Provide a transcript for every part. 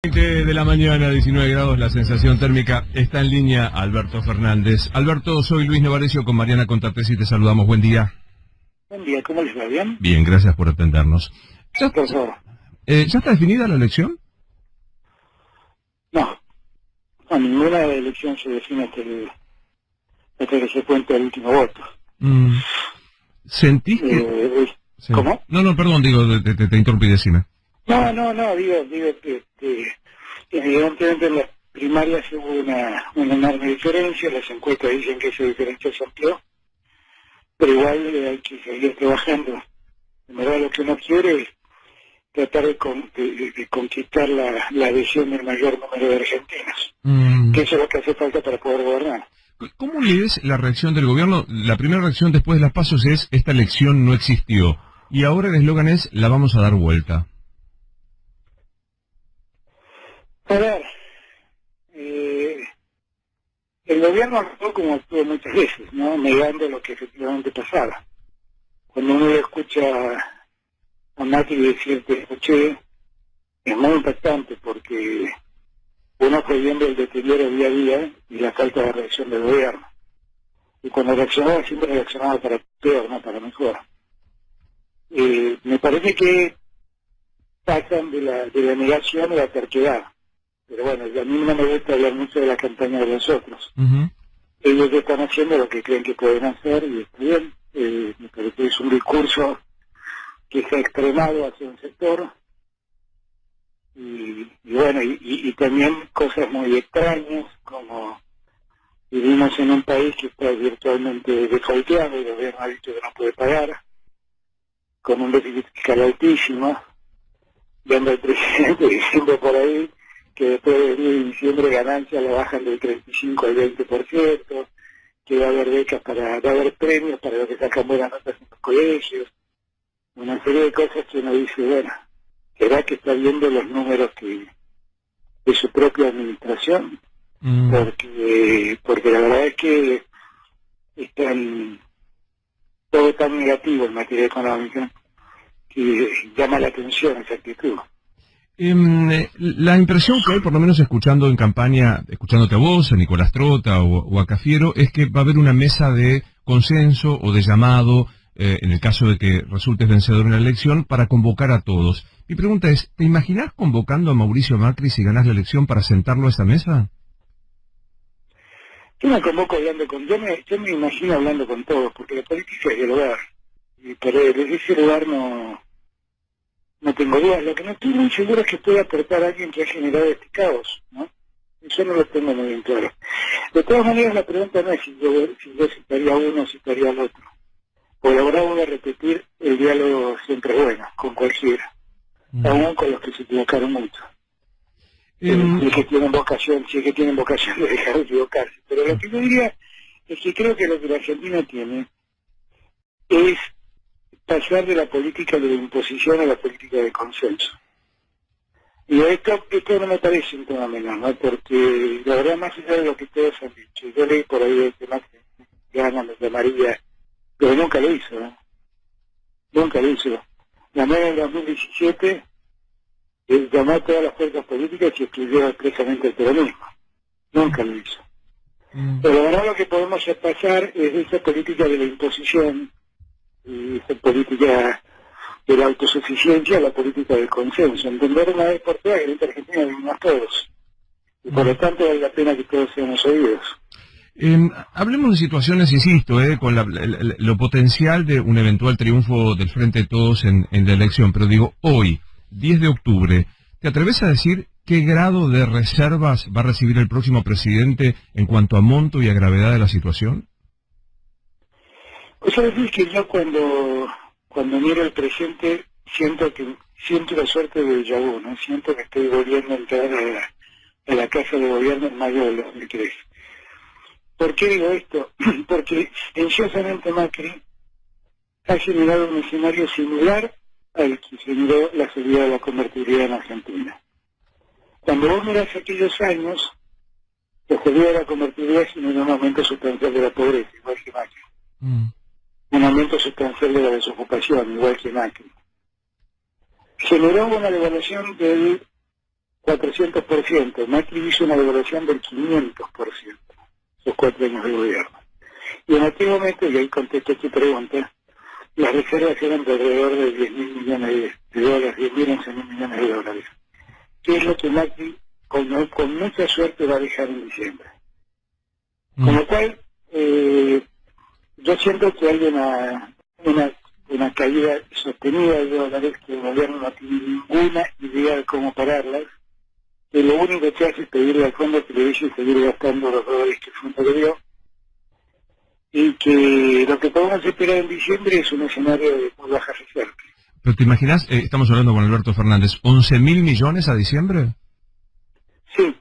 20 de la mañana, 19 grados, la sensación térmica. Está en línea Alberto Fernández. Alberto, soy Luis Novarecio con Mariana Contartesi, te saludamos. Buen día. Buen día, ¿cómo les va? ¿Bien? Bien, gracias por atendernos. ¿Ya, Por favor. ¿Ya está definida la elección? No, ninguna elección se define hasta que se cuente el último voto. ¿Sentís que...? Sí. ¿Cómo? No, perdón, digo, te interrumpí, decime. No, digo que evidentemente en las primarias hubo una enorme diferencia, las encuestas dicen que esa diferencia se amplió, pero igual hay que seguir trabajando. En verdad lo que uno quiere es tratar de conquistar la adhesión del mayor número de argentinos, que eso es lo que hace falta para poder gobernar. ¿Cómo lees la reacción del gobierno? La primera reacción después de las pasos es, esta elección no existió, y ahora el eslogan es, la vamos a dar vuelta. A ver, el gobierno actuó como actuó muchas veces, ¿no? Negando lo que efectivamente pasaba. Cuando uno escucha a Macri decir que escuché, es muy impactante porque uno fue viendo el deterioro día a día y la falta de reacción del gobierno. Y cuando reaccionaba, siempre reaccionaba para peor, no para mejor. Me parece que pasan de la negación a la terquedad. Pero bueno, a mí no me gusta hablar mucho de la campaña de los otros. Ellos están haciendo lo que creen que pueden hacer y está bien. Me parece que es un discurso que se ha extremado hacia un sector y bueno, y también cosas muy extrañas, como vivimos en un país que está virtualmente defaulteado, el gobierno ha dicho que no puede pagar, con un déficit fiscal altísimo, viendo al presidente diciendo por ahí que después de diciembre ganancias la bajan del 35 al 20%, que va a haber becas va a haber premios para los que sacan buenas notas en los colegios, una serie de cosas que uno dice, bueno, ¿será que está viendo los números de su propia administración? Porque la verdad es que están todo tan negativo en materia económica que llama la atención esa actitud. La impresión que hay, por lo menos escuchando en campaña, escuchándote a vos, a Nicolás Trota o a Cafiero, es que va a haber una mesa de consenso o de llamado, en el caso de que resultes vencedor en la elección, para convocar a todos. Mi pregunta es, ¿te imaginás convocando a Mauricio Macri si ganás la elección para sentarlo a esa mesa? Yo me convoco hablando yo me imagino hablando con todos, porque la política es dialogar. Y desde ese lugar no tengo dudas. Lo que no estoy muy seguro es que pueda aportar a alguien que ha generado este caos, ¿no? Eso no lo tengo muy bien claro. De todas maneras, la pregunta no es si yo citaría a uno o citaría al otro. Por ahora voy a repetir, el diálogo siempre es bueno, con cualquiera. Aún con los que se equivocaron mucho. Si es que tienen vocación de dejar de equivocarse. Pero lo que yo diría es que creo que lo que la Argentina tiene es pasar de la política de la imposición a la política de consenso. Y esto no me parece un tema menor, ¿no? Porque la verdad, más allá de lo que todos han dicho, yo leí por ahí el tema que gana, me llamaría, pero nunca lo hizo, ¿no? Nunca lo hizo. Ganó en el 2017, llamó a todas las fuerzas políticas y excluyó expresamente el peronismo. Nunca lo hizo. Pero la verdad lo que podemos pasar es de esa política de la imposición y esa política de la autosuficiencia a la política del consenso. Entender una vez por todas que en Argentina vivimos todos. Y por lo tanto vale la pena que todos seamos oídos. Hablemos de situaciones, insisto, con lo potencial de un eventual triunfo del Frente de Todos en la elección, pero digo, hoy, 10 de octubre, ¿te atreves a decir qué grado de reservas va a recibir el próximo presidente en cuanto a monto y a gravedad de la situación? Pues es decir que yo cuando miro el presente siento la suerte del déjà vu, ¿no? Siento que estoy volviendo a entrar a la casa de gobierno en mayo del 2003. ¿Por qué digo esto? Porque ansiosamente Macri ha generado un escenario similar al que generó la salida de la convertibilidad en Argentina. Cuando vos mirás aquellos años, la salida de la convertibilidad generó un aumento sustancial de la pobreza, igual que Macri. Un aumento sustancial de la desocupación, igual que Macri. Generó una devaluación del 400%. Macri hizo una devaluación del 500%, esos 4 años de gobierno. Y en aquel momento, y ahí contesto tu pregunta, las reservas eran de alrededor de 10.000 millones de dólares, 10.000 a 11.000 millones de dólares. Que es lo que Macri, con mucha suerte, va a dejar en diciembre. Con lo cual, yo siento que hay una caída sostenida de dólares, que el gobierno no tiene ninguna idea de cómo pararlas, que lo único que hace es pedirle al fondo que le deje seguir gastando los dólares que el fondo le dio, y que lo que podemos esperar en diciembre es un escenario de muy baja reserva. Pero te imaginas, estamos hablando con Alberto Fernández, ¿11.000 millones a diciembre? Sí,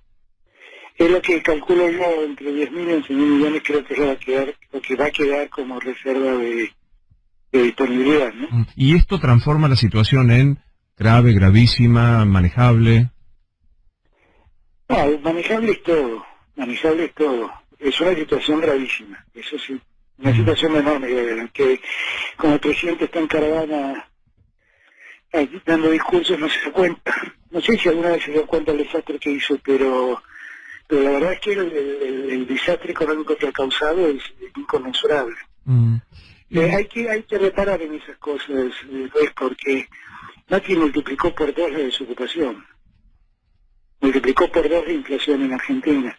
es lo que calculo yo, entre 10.000 y 11.000 millones creo que lo que va a quedar como reserva de disponibilidad, ¿no? ¿Y esto transforma la situación en grave, gravísima, manejable? No, manejable es todo, manejable es todo. Es una situación gravísima, eso sí, una situación enorme, que como el presidente está en caravana aquí dando discursos, no se da cuenta. No sé si alguna vez se dio cuenta del desastre que hizo, pero la verdad es que el desastre económico que ha causado es inconmensurable. Hay que reparar en esas cosas, porque Macri multiplicó por 2 la desocupación, multiplicó por 2 la inflación en Argentina.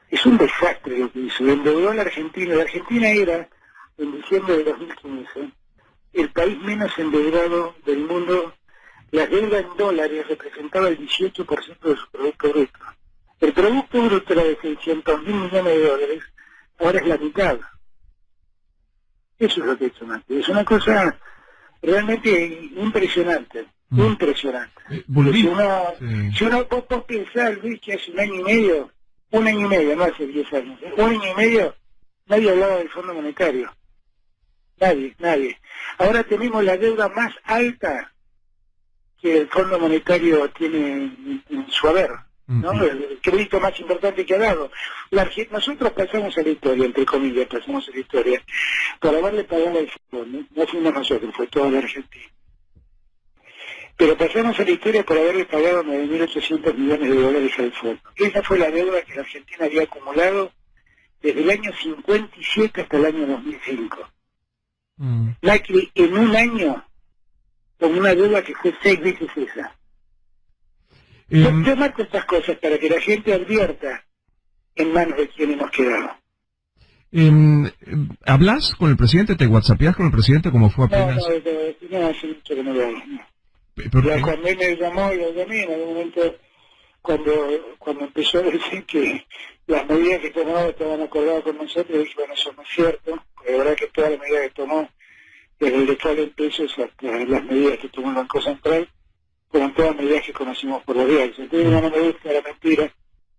Es un desastre lo que hizo, le endeudó a la Argentina. La Argentina era, en diciembre de 2015, el país menos endeudado del mundo. La deuda en dólares representaba el 18% de su Producto Bruto. El Producto Bruto era de 600.000 millones de dólares, ahora es la mitad. Eso es lo que ha hecho Macri. Es una cosa realmente impresionante, impresionante. Si uno puede pensar, Luis, que hace un año y medio, no hace 10 años, un año y medio, nadie hablaba del Fondo Monetario. Nadie. Ahora tenemos la deuda más alta que el Fondo Monetario tiene en su haber, ¿no? El crédito más importante que ha dado. Nosotros pasamos a la historia, entre comillas, por haberle pagado al fondo, ¿no? No fuimos nosotros, fue toda la Argentina. Pero pasamos a la historia por haberle pagado 9.800 millones de dólares al fondo. Esa fue la deuda que la Argentina había acumulado desde el año 57 hasta el año 2005. Macri en un año, con una deuda que fue 6 veces esa. Yo marco estas cosas para que la gente advierta en manos de quien hemos quedado. ¿Hablas con el presidente? ¿Te whatsappeás con el presidente como fue apenas? No, hace mucho que no lo hago. Cuando él me llamó, lo llamé en algún momento, cuando empezó a decir que las medidas que tomaba estaban acordadas con nosotros, dije, bueno, eso no es cierto, porque la verdad que todas las medidas que tomó, desde el default en pesos hasta las medidas que tomó el Banco Central, fueron todas medidas que conocimos por los diarios. Entonces no me gusta la mentira,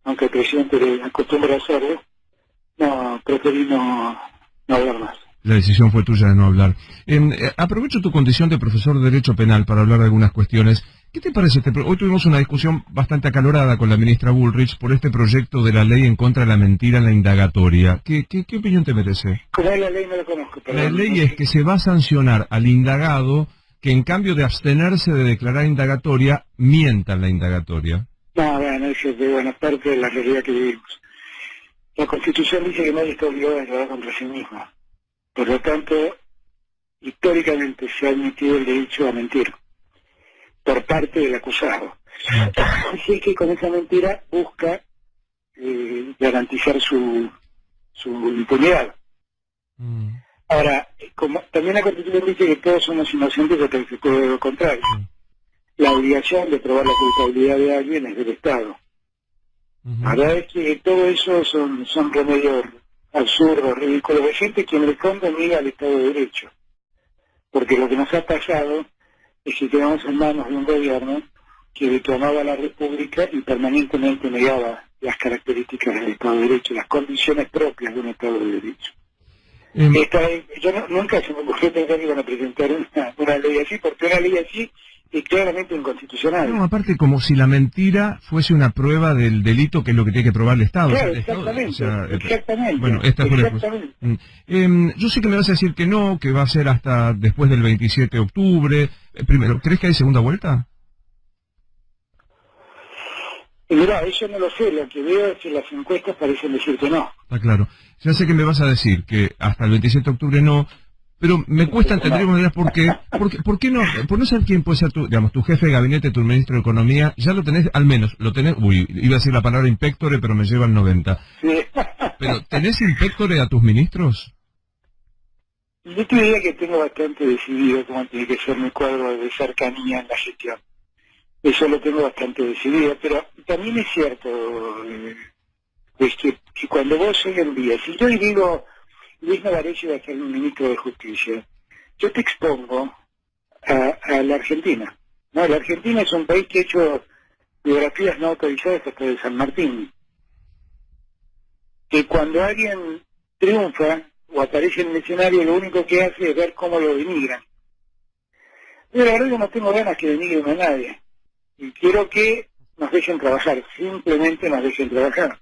aunque el presidente le acostumbra a hacerlo, preferí no hablar más. La decisión fue tuya de no hablar. Aprovecho tu condición de profesor de Derecho Penal para hablar de algunas cuestiones. ¿Qué te parece hoy tuvimos una discusión bastante acalorada con la ministra Bullrich por este proyecto de la ley en contra de la mentira en la indagatoria? ¿Qué opinión te merece? ¿Cómo es la ley? No la conozco. La ley es que se va a sancionar al indagado que en cambio de abstenerse de declarar indagatoria, mienta en la indagatoria. No, bueno, eso es de buena parte de la realidad que vivimos. La Constitución dice que nadie está obligado a declarar contra sí mismo. Por lo tanto, históricamente se ha admitido el derecho a mentir por parte del acusado. Así es que con esa mentira busca garantizar su impunidad. Ahora, como también la Constitución dice que todos somos inocentes hasta que se pruebe lo contrario. La obligación de probar la culpabilidad de alguien es del Estado. La verdad es que todo eso son remedios absurdos, ridículos, de gente que en el fondo niega al Estado de Derecho. Porque lo que nos ha pasado es que quedamos en manos de un gobierno que reclamaba la República y permanentemente negaba las características del Estado de Derecho, las condiciones propias de un Estado de Derecho. Nunca se me ocurrió pensar que iban a presentar una ley así, porque una ley así es claramente inconstitucional. No, aparte como si la mentira fuese una prueba del delito, que es lo que tiene que probar el Estado. Claro, el Estado, exactamente. Bueno, esta fue la cuestión. Yo sé que me vas a decir que no, que va a ser hasta después del 27 de octubre. Primero, ¿crees que hay segunda vuelta? Y mirá, eso no lo sé, lo que veo es que las encuestas parecen decir que no. Está claro. Ya sé que me vas a decir que hasta el 27 de octubre no, pero me cuesta entender No. de manera por qué no, por no saber quién puede ser tu, digamos, tu jefe de gabinete, tu ministro de Economía, ya lo tenés, al menos, lo tenés, iba a decir la palabra inspectore, pero me lleva al 90. Sí. Pero, ¿tenés inspectore a tus ministros? Yo te diría que tengo bastante decidido cómo tiene que ser mi cuadro de cercanía en la gestión. Eso lo tengo bastante decidido, pero también es cierto pues que cuando vos hoy en día, si yo digo Luis Navarrete va a ser un ministro de Justicia, yo te expongo a la Argentina. No, la Argentina es un país que ha hecho biografías no autorizadas hasta de San Martín. Que cuando alguien triunfa o aparece en el escenario, lo único que hace es ver cómo lo denigran. Yo la verdad yo no tengo ganas que denigren a nadie. Y quiero que nos dejen trabajar, simplemente nos dejen trabajar.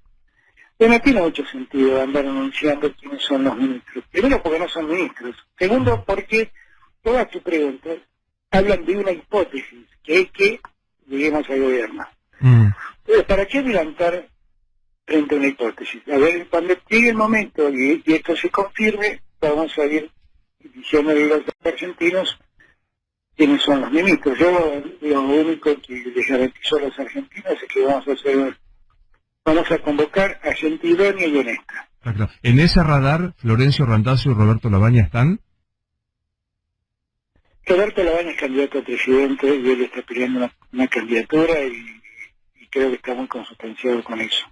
Pero no tiene mucho sentido andar anunciando quiénes son los ministros. Primero porque no son ministros. Segundo porque todas tus preguntas hablan de una hipótesis, que es que lleguemos al gobierno. Entonces, ¿para qué adelantar frente a una hipótesis? A ver, cuando llegue el momento y esto se confirme, vamos a ir diciendo a los argentinos quiénes son los ministros. Yo lo único que les garantizo a los argentinos es que vamos a convocar a gente idónea y honesta. Claro. ¿En ese radar Florencio Randazzo y Roberto Labaña están? Roberto Labaña es candidato a presidente y él está peleando una candidatura y creo que está muy consustanciado con eso.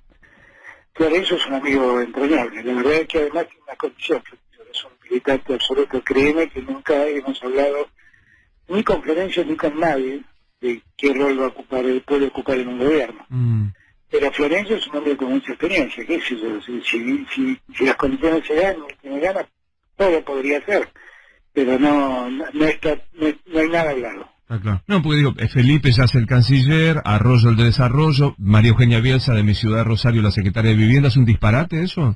Florencio es un amigo entrañable. La verdad es que además tiene una condición. Es un militante absoluto. Créeme que nunca hemos hablado ni con Florencio ni con nadie de qué rol va a ocupar, puede ocupar en un gobierno. Pero Florencio es un hombre con mucha experiencia, qué sé yo, si las condiciones se dan y tiene ganas, todo podría ser, pero no hay nada hablado. Ah, claro. No, porque digo, Felipe ya es el canciller, Arroyo el de Desarrollo, María Eugenia Bielsa de mi ciudad, Rosario, la secretaria de Vivienda. ¿Es un disparate eso?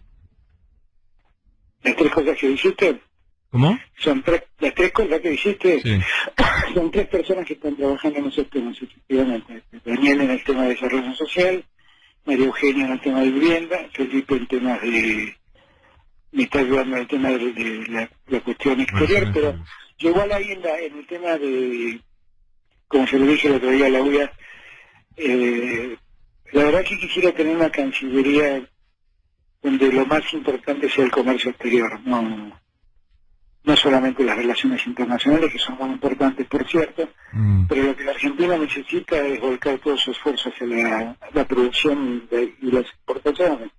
Las tres cosas que dijiste, ¿Cómo? las tres cosas que dijiste, Sí. son tres personas que están trabajando en esos temas, efectivamente. Daniel en el tema de desarrollo social, María Eugenia en el tema de vivienda, Felipe en temas me está ayudando en el tema de la cuestión exterior, pero yo igual ahí en el tema de, como se lo dije el otro día a la UIA, la verdad que quisiera tener una cancillería donde lo más importante sea el comercio exterior, no solamente las relaciones internacionales, que son muy importantes, por cierto, pero lo que la Argentina necesita es volcar todos sus esfuerzos hacia la producción y las exportaciones.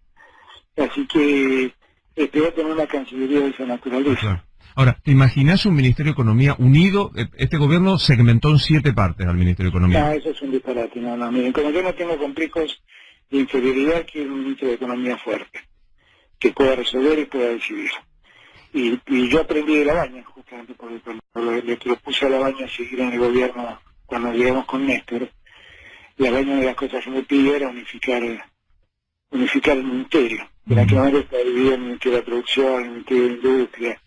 Así que espero tener una cancillería de esa naturaleza. Claro. Ahora, ¿te imaginas un Ministerio de Economía unido? Este gobierno segmentó en 7 partes al Ministerio de Economía. No, eso es un disparate. No, miren, como yo no tengo complejos de inferioridad, quiero un ministro de Economía fuerte, que pueda resolver y pueda decidir. Y yo aprendí de Labaña, justamente porque cuando le propuse a Labaña seguir en el gobierno, cuando llegamos con Néstor, Labaña de las cosas que me pidió era unificar el ministerio. En aquel momento estaba dividido en el ministerio de producción, el ministerio de industria.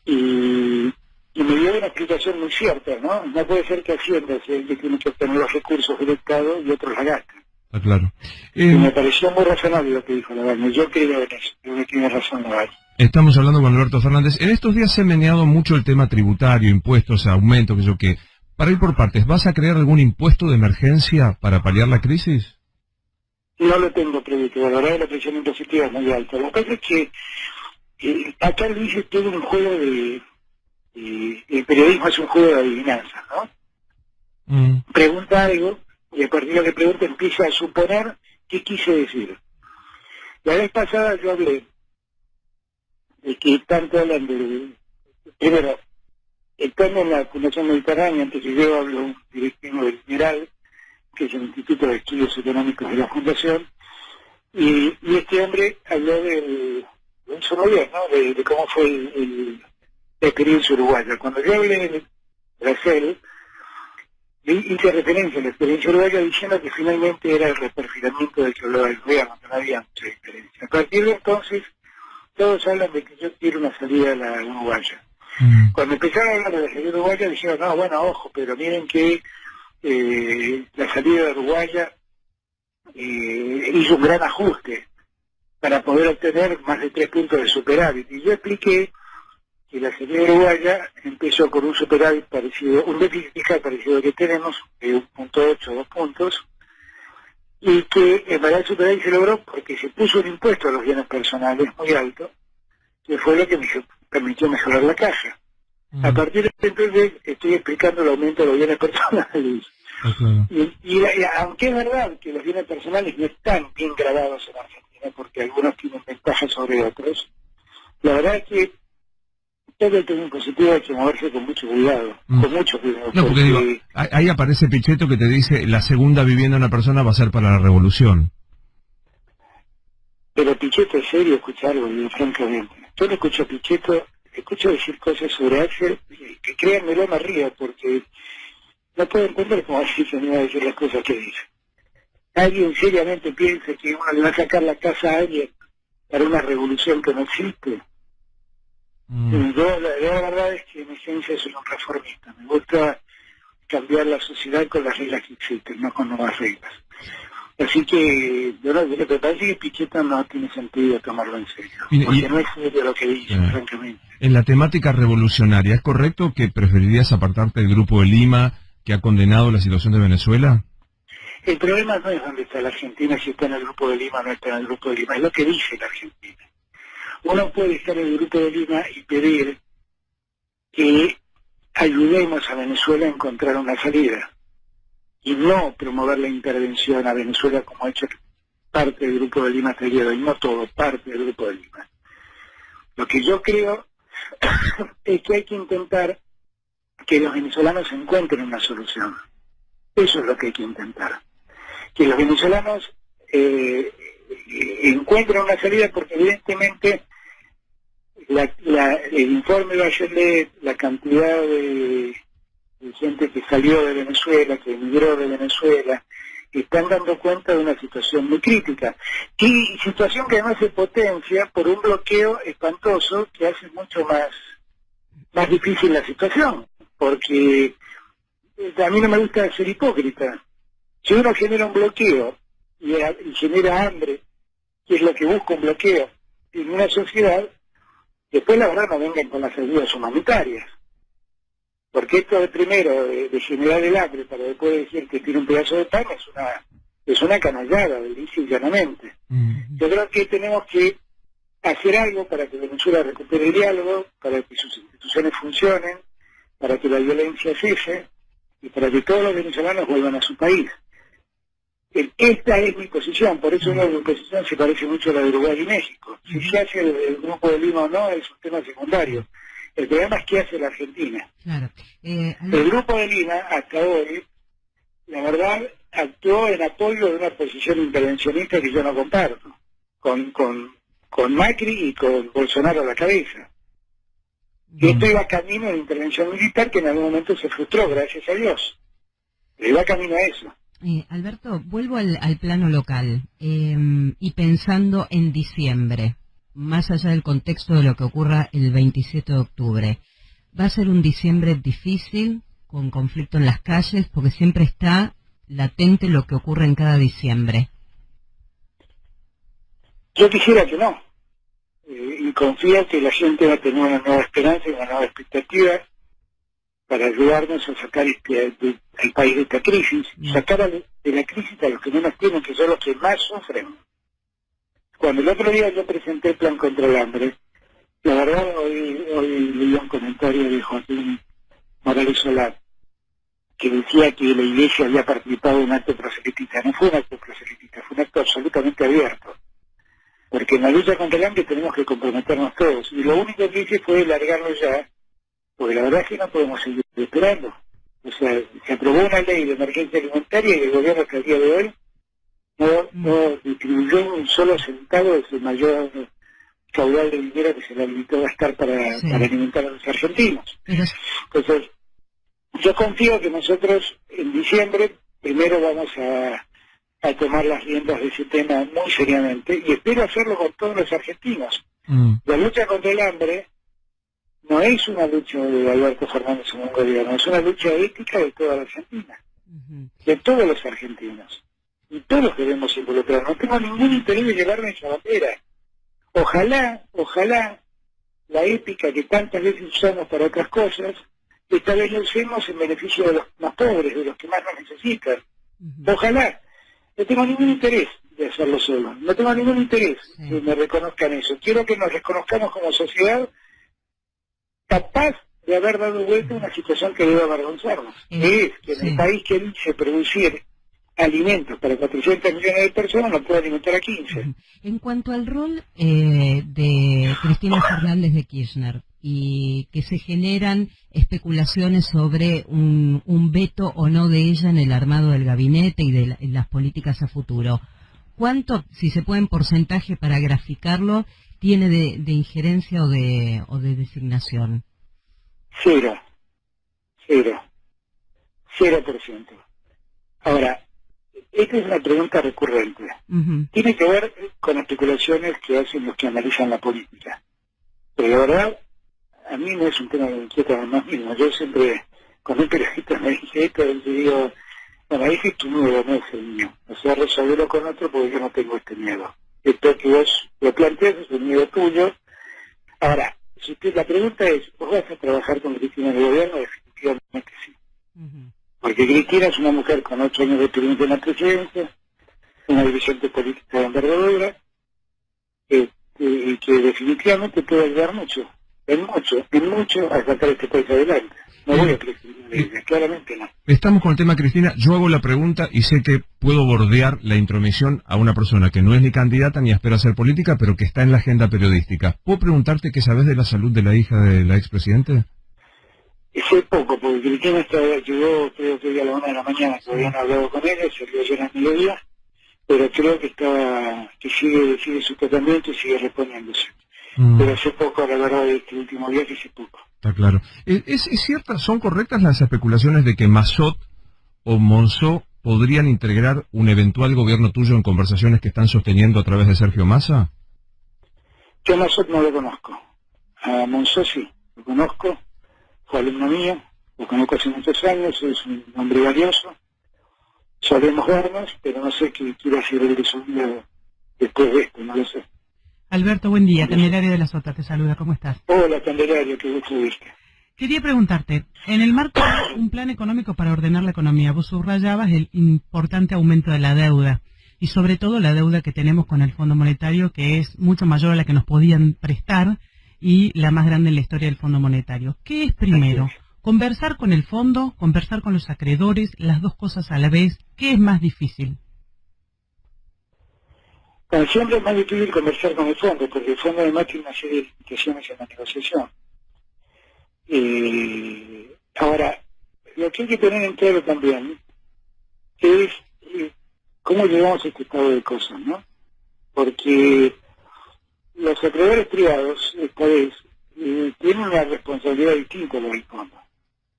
Y me dio una explicación muy cierta, ¿no? No puede ser que Hacienda sea el que tiene que obtener los recursos del Estado y otros la gastan. Ah, claro. Y me pareció muy razonable lo que dijo Labaña. Yo creo en eso, creo que tiene razón Labaña. Estamos hablando con Alberto Fernández. En estos días se ha meneado mucho el tema tributario, impuestos, aumento, que yo qué. Para ir por partes, ¿vas a crear algún impuesto de emergencia para paliar la crisis? No lo tengo previsto, la verdad la presión impositiva es muy alta. Lo que pasa es que acá Luis es todo un juego el periodismo es un juego de adivinanza, ¿no? Pregunta algo y a partir de lo que pregunta empieza a suponer qué quise decir. La vez pasada yo hablé de que tanto hablan primero, estando en la Fundación Mediterránea, antes que yo hablo un directivo del General, que es el Instituto de Estudios Económicos de la Fundación, y este hombre habló de su gobierno, de cómo fue la experiencia uruguaya. Cuando yo hablé de Brasil, hice referencia a la experiencia uruguaya diciendo que finalmente era el reperfilamiento del que hablaba el gobierno, que no había mucha diferencia. A partir de entonces, todos hablan de que yo quiero una salida a la uruguaya. Cuando empezaron a hablar de la salida uruguaya, dijeron, no, bueno, ojo, pero miren que la salida de uruguaya hizo un gran ajuste para poder obtener más de 3 puntos de superávit. Y yo expliqué que la economía uruguaya empezó con un superávit parecido, un déficit fiscal parecido al que tenemos, de 1,8, 2 puntos, y que en verdad el superávit se logró porque se puso un impuesto a los bienes personales muy alto, que fue lo que me permitió mejorar la caja. A partir de entonces estoy explicando el aumento de los bienes personales. Claro. Y aunque es verdad que los bienes personales no están bien grabados en Argentina, porque algunos tienen ventajas sobre otros, la verdad es que todo el tema impositivo hay que moverse con mucho cuidado, con mucho cuidado. No, porque digo, ahí aparece Pichetto que te dice la segunda vivienda de una persona va a ser para la revolución. Pero Pichetto es serio escuchar algo, digo, francamente. Yo no escucho a Pichetto, escucho decir cosas sobre Axel, que créanmelo, me río, porque no puedo entender cómo así se me va a decir las cosas que dice. ¿Alguien seriamente piensa que uno le va a sacar la casa a alguien para una revolución que no existe? Yo, la verdad es que en esencia soy un reformista. Me gusta cambiar la sociedad con las reglas que existen, no con nuevas reglas. Así que, yo no, me parece que Pichetto no tiene sentido tomarlo en serio. Porque no es serio lo que dice, francamente. En la temática revolucionaria, ¿es correcto que preferirías apartarte del Grupo de Lima, que ha condenado la situación de Venezuela? El problema no es dónde está la Argentina, si está en el Grupo de Lima o no está en el Grupo de Lima, es lo que dice la Argentina. Uno puede estar en el Grupo de Lima y pedir que ayudemos a Venezuela a encontrar una salida y no promover la intervención a Venezuela como ha hecho parte del Grupo de Lima hasta el día de hoy, no todo, parte del Grupo de Lima. Lo que yo creo es que hay que intentar que los venezolanos encuentren una solución. Eso es lo que hay que intentar. Que los venezolanos encuentren una salida, porque evidentemente el informe de ayer, la cantidad de gente que salió de Venezuela, que emigró de Venezuela, están dando cuenta de una situación muy crítica. Y situación que además se potencia por un bloqueo espantoso que hace mucho más difícil la situación. Porque a mí no me gusta ser hipócrita. Si uno genera un bloqueo y genera hambre, que es lo que busca un bloqueo en una sociedad, después la verdad no vengan con las ayudas humanitarias. Porque esto de primero, de generar el hambre para después decir que tiene un pedazo de pan, es una canallada, dice llanamente. Yo creo que tenemos que hacer algo para que Venezuela recupere el diálogo, para que sus instituciones funcionen, para que la violencia cese y para que todos los venezolanos vuelvan a su país. Esta es mi posición, por eso mi posición se parece mucho a la de Uruguay y México. Si se hace el Grupo de Lima o no es un tema secundario. El problema es qué hace la Argentina. Claro. El Grupo de Lima, hasta hoy, la verdad, actuó en apoyo de una posición intervencionista que yo no comparto, con Macri y con Bolsonaro a la cabeza. Y esto iba camino de intervención militar que en algún momento se frustró, gracias a Dios. Pero iba camino a eso. Alberto, vuelvo al plano local y pensando en diciembre, más allá del contexto de lo que ocurra el 27 de octubre, ¿va a ser un diciembre difícil, con conflicto en las calles, porque siempre está latente lo que ocurre en cada diciembre? Yo quisiera que no, y confío que la gente va a tener una nueva esperanza y una nueva expectativa para ayudarnos a sacar al país de esta crisis, sacar de la crisis a los que menos tienen, que son los que más sufren. Cuando el otro día yo presenté el plan contra el hambre, la verdad hoy leí un comentario de Joaquín Morales Solá, que decía que la Iglesia había participado en un acto proselitista. No fue un acto proselitista, fue un acto absolutamente abierto. Porque en la lucha contra el hambre tenemos que comprometernos todos. Y lo único que hice fue largarlo ya, porque la verdad es que no podemos seguir esperando. O sea, se aprobó una ley de emergencia alimentaria y el gobierno hasta el día de hoy no distribuyó un solo centavo de su mayor caudal de dinero que se le habilitó a gastar para alimentar a los argentinos. Entonces, yo confío que nosotros en diciembre primero vamos a tomar las riendas de ese tema muy seriamente y espero hacerlo con todos los argentinos. La lucha contra el hambre no es una lucha de Alberto Fernández en un gobierno, es una lucha ética de toda la Argentina, de todos los argentinos. y todos debemos involucrar. No tengo ningún interés de llevarme esa bandera. Ojalá la épica que tantas veces usamos para otras cosas, esta vez la usemos en beneficio de los más pobres, de los que más nos necesitan. Ojalá. No tengo ningún interés de hacerlo solo. No tengo ningún interés que me reconozcan eso. Quiero que nos reconozcamos como sociedad capaz de haber dado vuelta a una situación que debe avergonzarnos. Que es que en el país que dice producir alimentos para 400 millones de personas no puede alimentar a 15. En cuanto al rol de Cristina Fernández de Kirchner y que se generan especulaciones sobre un veto o no de ella en el armado del gabinete y de en las políticas a futuro, ¿cuánto, si se puede en porcentaje para graficarlo, tiene de injerencia o de designación? 0%. Ahora, esta es una pregunta recurrente. Tiene que ver con especulaciones que hacen los que analizan la política. Pero la verdad, a mí no es un tema que me inquieta más mismo. Yo siempre, cuando un periodista me dice esto, le digo, bueno, ese es tu miedo, no es el mío. O sea, resolverlo con otro porque yo no tengo este miedo. Esto que vos lo planteas es un miedo tuyo. Ahora, si la pregunta es, ¿vos vas a trabajar con Cristina en el gobierno? Definitivamente sí. Porque Cristina es una mujer con 8 años de experiencia en la presidencia, una dirigente política de envergadura, y que definitivamente puede ayudar mucho a sacar este país adelante. No voy a prescindir de ella, claramente no. Estamos con el tema, Cristina. Yo hago la pregunta y sé que puedo bordear la intromisión a una persona que no es ni candidata ni aspira a ser política, pero que está en la agenda periodística. ¿Puedo preguntarte qué sabes de la salud de la hija de la expresidente? Sé poco, porque Cristina llegó, creo que hoy a la 1 de la mañana, todavía no he hablado con ella, se dio ayer al mediodía, pero creo que sigue su tratamiento y sigue reponiéndose. Pero hace poco, la verdad, de este último viaje hace poco. Está claro. ¿Es cierta, son correctas las especulaciones de que Massot o Monzó podrían integrar un eventual gobierno tuyo en conversaciones que están sosteniendo a través de Sergio Massa? Yo a Massot no lo conozco. A Monzó sí, lo conozco. Fue alumno mío, lo conozco hace muchos años, es un hombre valioso. Sabemos vernos, pero no sé qué quiere hacer él de su vida después de esto, no lo sé. Alberto, buen día. Candelario de la Sota te saluda. ¿Cómo estás? Hola, Candelario, qué gusto viste. Quería preguntarte, en el marco de un plan económico para ordenar la economía, vos subrayabas el importante aumento de la deuda y sobre todo la deuda que tenemos con el Fondo Monetario, que es mucho mayor a la que nos podían prestar y la más grande en la historia del Fondo Monetario. ¿Qué es primero? ¿Conversar con el fondo, conversar con los acreedores, las dos cosas a la vez? ¿Qué es más difícil? Bueno, siempre es más difícil conversar con el fondo, porque el fondo además tiene una serie de limitaciones en la negociación. Ahora, lo que hay que tener en claro también es cómo llegamos a este estado de cosas, ¿no? Porque los acreedores privados, esta vez, tienen una responsabilidad distinta a los del fondo.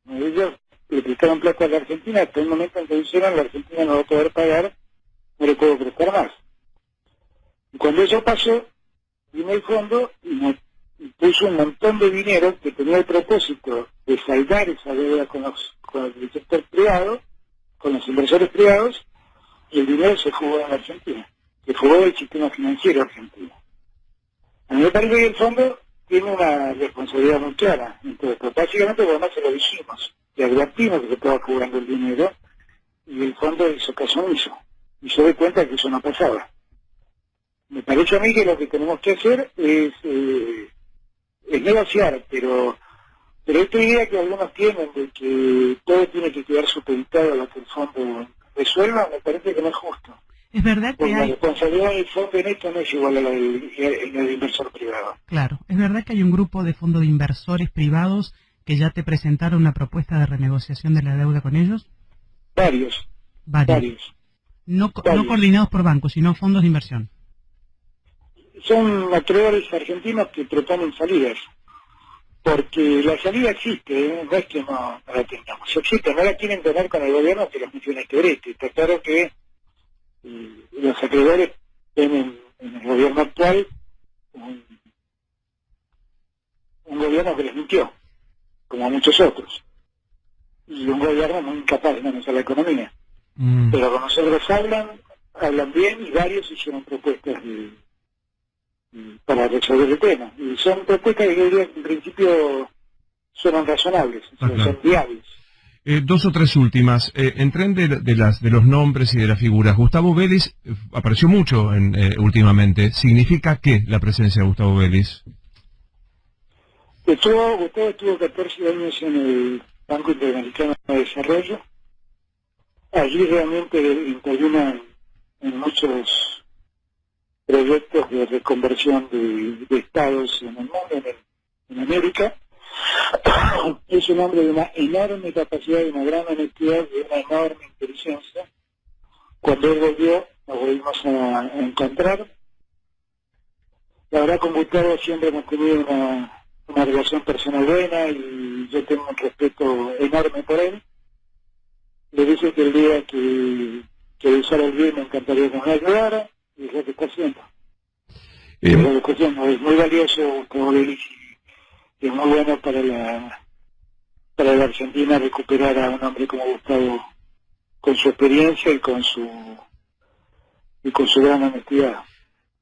Ellos le prestaron plata a la Argentina, hasta el momento en que dijeron la Argentina no va a poder pagar, no le puedo prestar más. Y cuando eso pasó, vino el fondo y puso un montón de dinero que tenía el propósito de saldar esa deuda con el sector privado, con los inversores privados, y el dinero se jugó en la Argentina, se jugó del sistema financiero argentino. A mí me parece que el fondo tiene una responsabilidad muy clara. Entonces, básicamente, además se lo dijimos, le advertimos que se estaba jugando el dinero, y el fondo hizo caso omiso, y se dio cuenta que eso no pasaba. Me parece a mí que lo que tenemos que hacer es negociar, pero esta idea que algunos tienen de que todo tiene que quedar supeditado a lo que el fondo resuelva, me parece que no es justo. Es verdad que porque la responsabilidad del fondo en esto no es igual a la del inversor privado. Claro, es verdad que hay un grupo de fondos de inversores privados que ya te presentaron una propuesta de renegociación de la deuda con ellos. Varios. No coordinados por bancos, sino fondos de inversión. Son acreedores argentinos que proponen salidas, porque la salida existe, no es que no la tengamos, existe, no la quieren tener con el gobierno que los metió en este brete. Está claro que los acreedores tienen en el gobierno actual un gobierno que les mintió, como a muchos otros, y un gobierno muy incapaz de manejar la economía. Pero con nosotros hablan, hablan bien y varios hicieron propuestas para resolver el tema. Y son propuestas que yo diría que en principio son razonables, o sea, claro. son viables. Dos o tres últimas. En tren de los nombres y de las figuras, Gustavo Vélez apareció mucho últimamente. ¿Significa qué la presencia de Gustavo Vélez? Gustavo estuvo 14 años en el Banco Interamericano de Desarrollo. Allí realmente intervino en muchos proyectos de reconversión de estados en el mundo, en América. Es un hombre de una enorme capacidad, de una gran honestidad, de una enorme inteligencia. Cuando él volvió, nos volvimos a encontrar. La verdad, con Gustavo siempre hemos tenido una relación personal buena y yo tengo un respeto enorme por él. Le dije que el día que usara el bien me encantaría que me ayudara, y es lo que está haciendo. Es lo que está haciendo. Es muy valioso Gustavo Vélez y es muy bueno para la Argentina recuperar a un hombre como Gustavo con su experiencia y con su gran honestidad.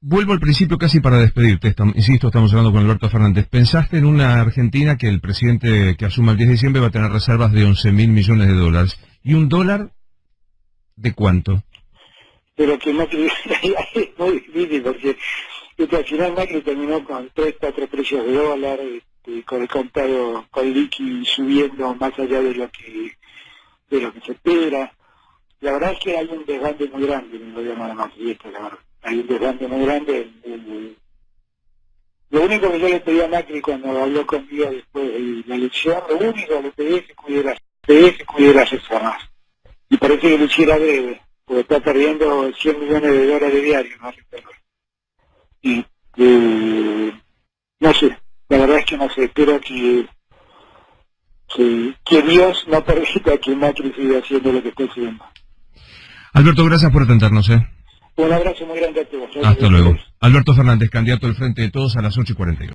Vuelvo al principio casi para despedirte. Insisto, estamos hablando con Alberto Fernández. ¿Pensaste en una Argentina que el presidente que asuma el 10 de diciembre va a tener reservas de 11.000 millones de dólares? ¿Y un dólar de cuánto? Pero que Macri es muy difícil porque al final Macri terminó con 3-4 precios de dólar, con el contado, con liqui subiendo más allá de lo que se espera. La verdad es que hay un desbande muy grande en el gobierno de Macri, la verdad. Hay un desbande muy grande. Lo único que yo le pedí a Macri cuando habló conmigo después de la elección, lo único que le pedí es que cuidara las reformas. Y parece que lo hiciera breve, porque está perdiendo 100 millones de dólares diarios, ¿no? Y no sé, la verdad es que no sé, espero que Dios no permita que Macri siga haciendo lo que está haciendo. Alberto, gracias por atendernos, Un abrazo muy grande a todos. Hasta luego. Alberto Fernández, candidato al Frente de Todos a las 8:41.